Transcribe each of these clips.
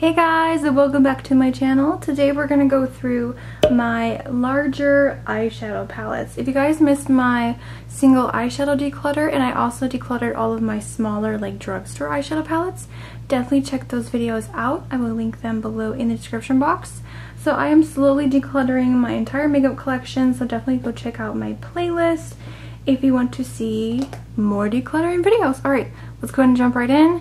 Hey guys, and welcome back to my channel. Today we're going to go through my larger eyeshadow palettes. If you guys missed my single eyeshadow declutter, and I also decluttered all of my smaller like drugstore eyeshadow palettes, definitely check those videos out. I will link them below in the description box. So I am slowly decluttering my entire makeup collection, so definitely go check out my playlist if you want to see more decluttering videos. Alright, let's go ahead and jump right in.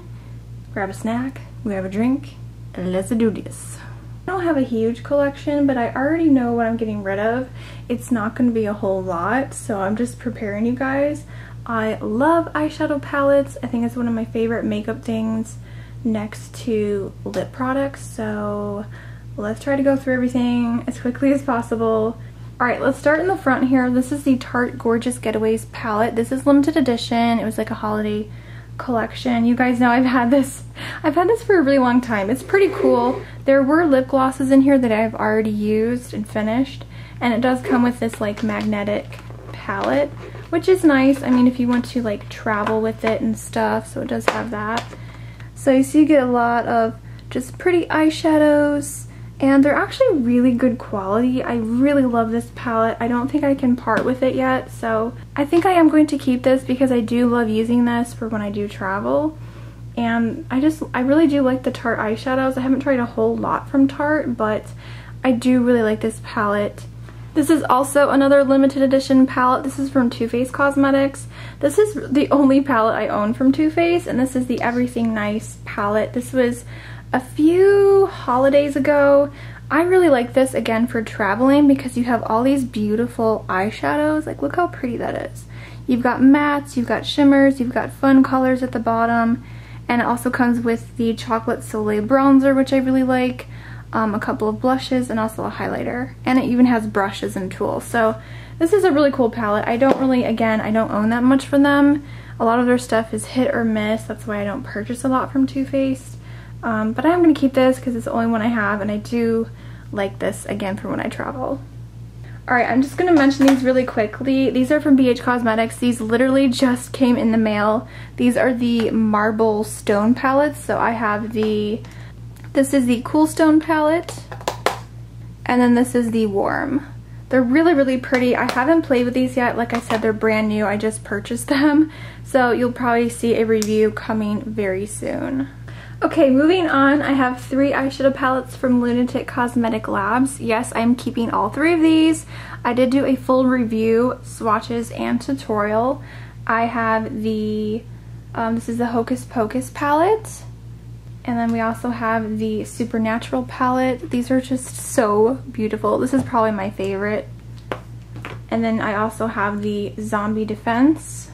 Grab a snack, grab a drink, and let's do this. I don't have a huge collection, but I already know what I'm getting rid of. It's not going to be a whole lot, so I'm just preparing you guys. I love eyeshadow palettes. I think it's one of my favorite makeup things next to lip products, so let's try to go through everything as quickly as possible. Alright, let's start in the front here. This is the Tarte Gorgeous Getaways palette. This is limited edition. It was like a holiday collection. You guys know I've had this for a really long time. It's pretty cool. There were lip glosses in here that I've already used and finished, and it does come with this like magnetic palette, which is nice. I mean, if you want to like travel with it and stuff, so it does have that. So you see you get a lot of just pretty eyeshadows, and they're actually really good quality. I really love this palette. I don't think I can part with it yet, so I think I am going to keep this because I do love using this for when I do travel. And I really do like the Tarte eyeshadows. I haven't tried a whole lot from Tarte, but I do really like this palette. This is also another limited edition palette. This is from Too Faced Cosmetics. This is the only palette I own from Too Faced, and this is the Everything Nice palette. This was a few holidays ago. I really like this again for traveling because you have all these beautiful eyeshadows. Like, look how pretty that is. You've got mattes, you've got shimmers, you've got fun colors at the bottom, and it also comes with the Chocolate Soleil bronzer, which I really like, a couple of blushes, and also a highlighter. And it even has brushes and tools. So this is a really cool palette. I don't own that much from them. A lot of their stuff is hit or miss. That's why I don't purchase a lot from Too Faced. But I am going to keep this because it's the only one I have, and I do like this again for when I travel. Alright, I'm just going to mention these really quickly. These are from BH Cosmetics. These literally just came in the mail. These are the Marble Stone palettes. So I have this is the Cool Stone palette, and then this is the Warm. They're really, really pretty. I haven't played with these yet. Like I said, they're brand new. I just purchased them. So you'll probably see a review coming very soon. Okay, moving on, I have 3 eyeshadow palettes from Lunatic Cosmetic Labs. Yes, I'm keeping all 3 of these. I did do a full review, swatches, and tutorial. I have the, this is the Hocus Pocus palette. And then we also have the Supernatural palette. These are just so beautiful. This is probably my favorite. And then I also have the Zombie Defense,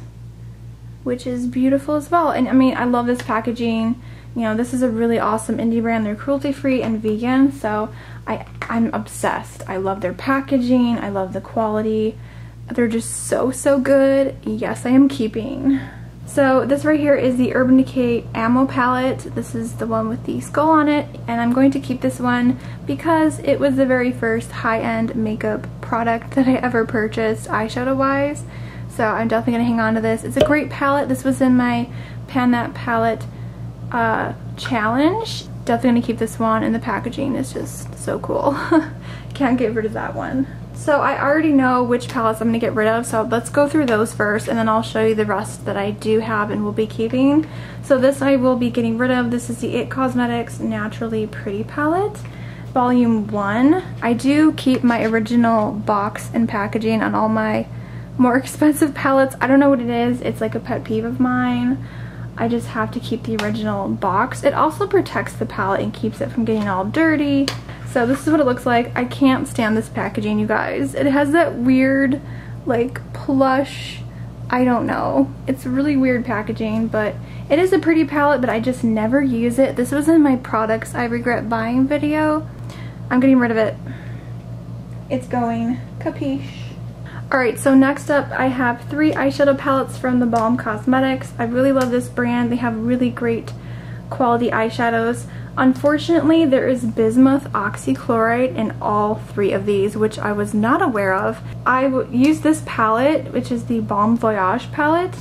which is beautiful as well. And I mean, I love this packaging. You know, this is a really awesome indie brand. They're cruelty-free and vegan, so I'm obsessed. I love their packaging. I love the quality. They're just so, so good. Yes, I am keeping. So this right here is the Urban Decay Ammo palette. This is the one with the skull on it, and I'm going to keep this one because it was the very first high-end makeup product that I ever purchased eyeshadow-wise. So I'm definitely going to hang on to this. It's a great palette. This was in my Pan That Palette challenge. Definitely gonna keep this one, and the packaging is just so cool. Can't get rid of that one. So I already know which palettes I'm gonna get rid of, so let's go through those first, and then I'll show you the rest that I do have and will be keeping. So this I will be getting rid of. This is the It Cosmetics Naturally Pretty palette, volume 1. I do keep my original box and packaging on all my more expensive palettes. I don't know what it is. It's like a pet peeve of mine. I just have to keep the original box. It also protects the palette and keeps it from getting all dirty. So this is what it looks like. I can't stand this packaging, you guys. It has that weird, like, plush, I don't know. It's really weird packaging, but it is a pretty palette, but I just never use it. This was in my products I regret buying video. I'm getting rid of it. It's going. Capiche. Alright, so next up I have 3 eyeshadow palettes from the Balm Cosmetics. I really love this brand. They have really great quality eyeshadows. Unfortunately, there is bismuth oxychloride in all 3 of these, which I was not aware of. I used this palette, which is the Balm Voyage palette,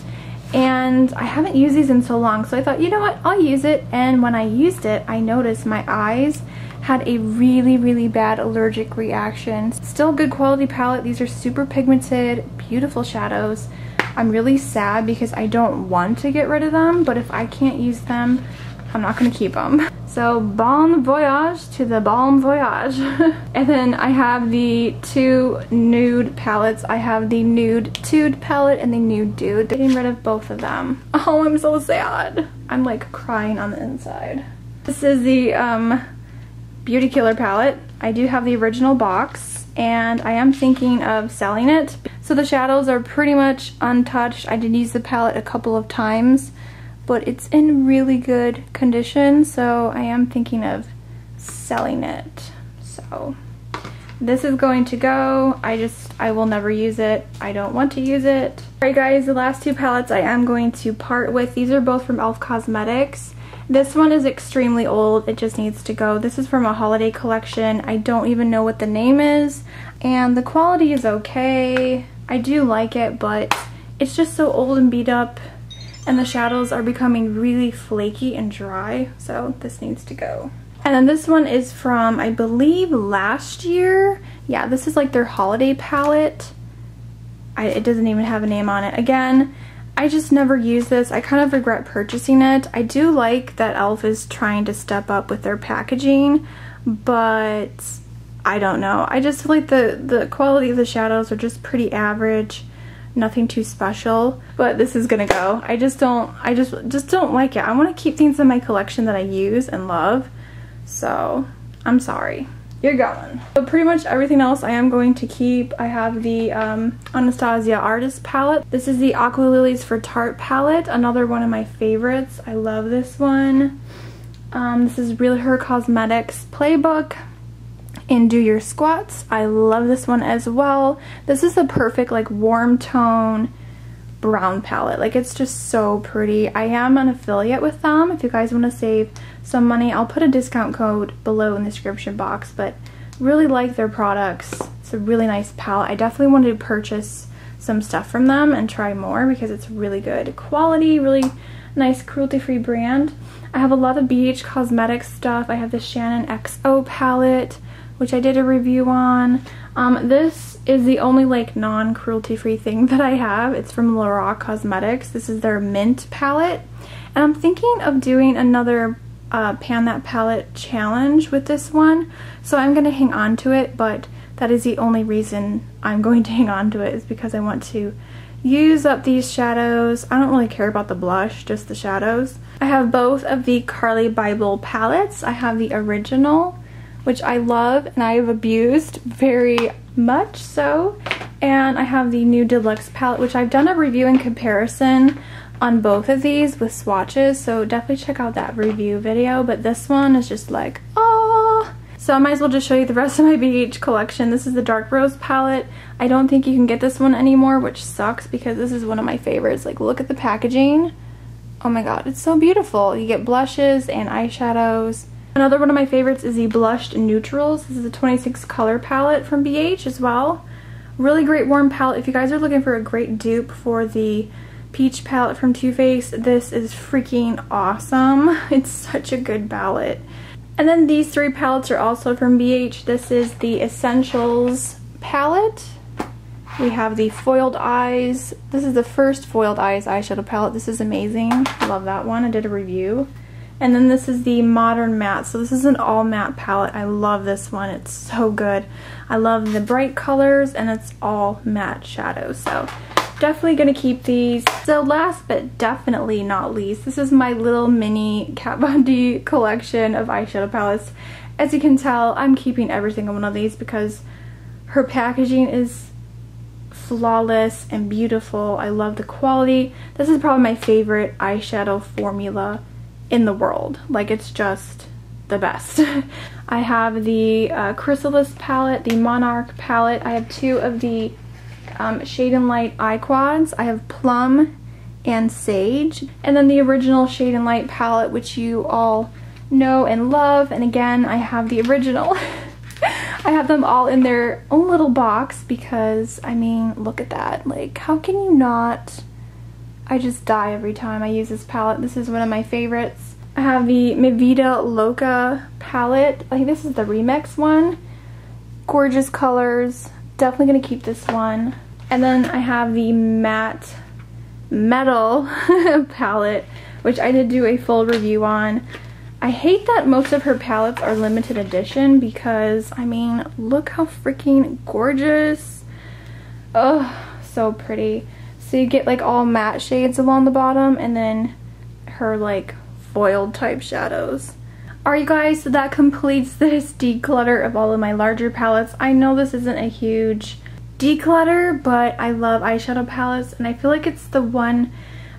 and I haven't used these in so long, so I thought, you know what, I'll use it. And when I used it, I noticed my eyes had a really bad allergic reaction. Still good quality palette. These are super pigmented, beautiful shadows. I'm really sad because I don't want to get rid of them, but if I can't use them, I'm not gonna keep them. So bon voyage to the bon voyage. And then I have the two nude palettes. I have the nude Tude palette and the nude Dude. Getting rid of both of them. Oh, I'm so sad. I'm like crying on the inside. This is the Beauty Killer palette. I do have the original box and I am thinking of selling it. So the shadows are pretty much untouched. I did use the palette a couple of times, but it's in really good condition, so I am thinking of selling it. So this is going to go. I will never use it. I don't want to use it. Alright guys, the last two palettes I am going to part with. These are both from e.l.f. Cosmetics. This one is extremely old. It just needs to go. This is from a holiday collection. I don't even know what the name is, and the quality is okay. I do like it, but it's just so old and beat up, and the shadows are becoming really flaky and dry, so this needs to go. And then this one is from, I believe, last year. Yeah, this is like their holiday palette. It doesn't even have a name on it. Again, I just never use this. I kind of regret purchasing it. I do like that e.l.f. is trying to step up with their packaging, but I don't know. I just feel like the quality of the shadows are just pretty average. Nothing too special, but this is gonna go. I just don't like it. I want to keep things in my collection that I use and love, so I'm sorry. You're going. So pretty much everything else I am going to keep. I have the Anastasia Artist palette. This is the Aqua Lilies for Tarte palette, another one of my favorites. I love this one. This is Real Her Cosmetics Playbook and Do Your Squats. I love this one as well. This is the perfect like warm tone brown palette. Like, it's just so pretty. I am an affiliate with them. If you guys want to save some money, I'll put a discount code below in the description box, but really like their products. It's a really nice palette. I definitely wanted to purchase some stuff from them and try more because it's really good quality, really nice cruelty-free brand. I have a lot of BH Cosmetics stuff. I have the Shannon XO palette, which I did a review on. This is the only like non-cruelty-free thing that I have. It's from Lorac Cosmetics. This is their Mint palette. And I'm thinking of doing another Pan That Palette challenge with this one. So I'm going to hang on to it, but that is the only reason I'm going to hang on to it, is because I want to use up these shadows. I don't really care about the blush, just the shadows. I have both of the Carly Bible palettes. I have the original, which I love and I have abused very much so, and I have the new deluxe palette, which I've done a review in comparison on both of these with swatches, so definitely check out that review video. But this one is just like, oh. So I might as well just show you the rest of my BH collection. This is the Dark Rose palette. I don't think you can get this one anymore, which sucks because this is one of my favorites. Like, look at the packaging. Oh my god, it's so beautiful. You get blushes and eyeshadows. Another one of my favorites is the Blushed Neutrals. This is a 26 color palette from BH as well. Really great warm palette. If you guys are looking for a great dupe for the Peach palette from Too Faced, this is freaking awesome. It's such a good palette. And then these three palettes are also from BH. This is the Essentials palette. We have the Foiled Eyes. This is the first Foiled Eyes eyeshadow palette. This is amazing. Love that one. I did a review. And then this is the Modern Matte. So this is an all matte palette. I love this one. It's so good. I love the bright colors and it's all matte shadows. So definitely gonna keep these. So last but definitely not least, this is my little mini Kat Von D collection of eyeshadow palettes. As you can tell, I'm keeping every single one of these because her packaging is flawless and beautiful. I love the quality. This is probably my favorite eyeshadow formula in the world. Like, it's just the best. I have the Chrysalis palette, the Monarch palette. I have two of the Shade and Light eye quads. I have Plum and Sage. And then the original Shade and Light palette, which you all know and love. And again, I have the original. I have them all in their own little box because, I mean, look at that. Like, how can you not I just die every time I use this palette. This is one of my favorites. I have the Mi Vida Loca palette. I think this is the Remix one. Gorgeous colors. Definitely gonna keep this one. And then I have the Matte Metal palette, which I did do a full review on. I hate that most of her palettes are limited edition because, I mean, look how freaking gorgeous. Ugh, so pretty. So you get like all matte shades along the bottom and then her like foiled type shadows. Alright you guys, so that completes this declutter of all of my larger palettes. I know this isn't a huge declutter, but I love eyeshadow palettes and I feel like it's the one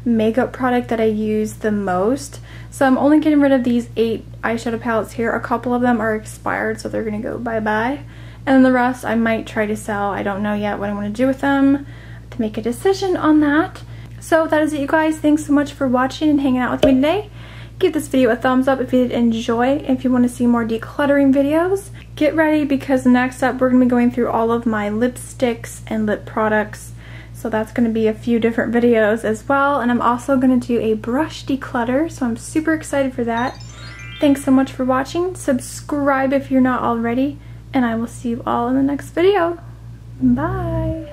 makeup product that I use the most. So I'm only getting rid of these 8 eyeshadow palettes here. A couple of them are expired, so they're gonna go bye-bye. And then the rest I might try to sell. I don't know yet what I want to do with them to make a decision on that. So that is it you guys. Thanks so much for watching and hanging out with me today. Give this video a thumbs up if you did enjoy. If you want to see more decluttering videos, get ready because next up we're going to be going through all of my lipsticks and lip products. So that's going to be a few different videos as well. And I'm also going to do a brush declutter, so I'm super excited for that. Thanks so much for watching. Subscribe if you're not already. And I will see you all in the next video. Bye!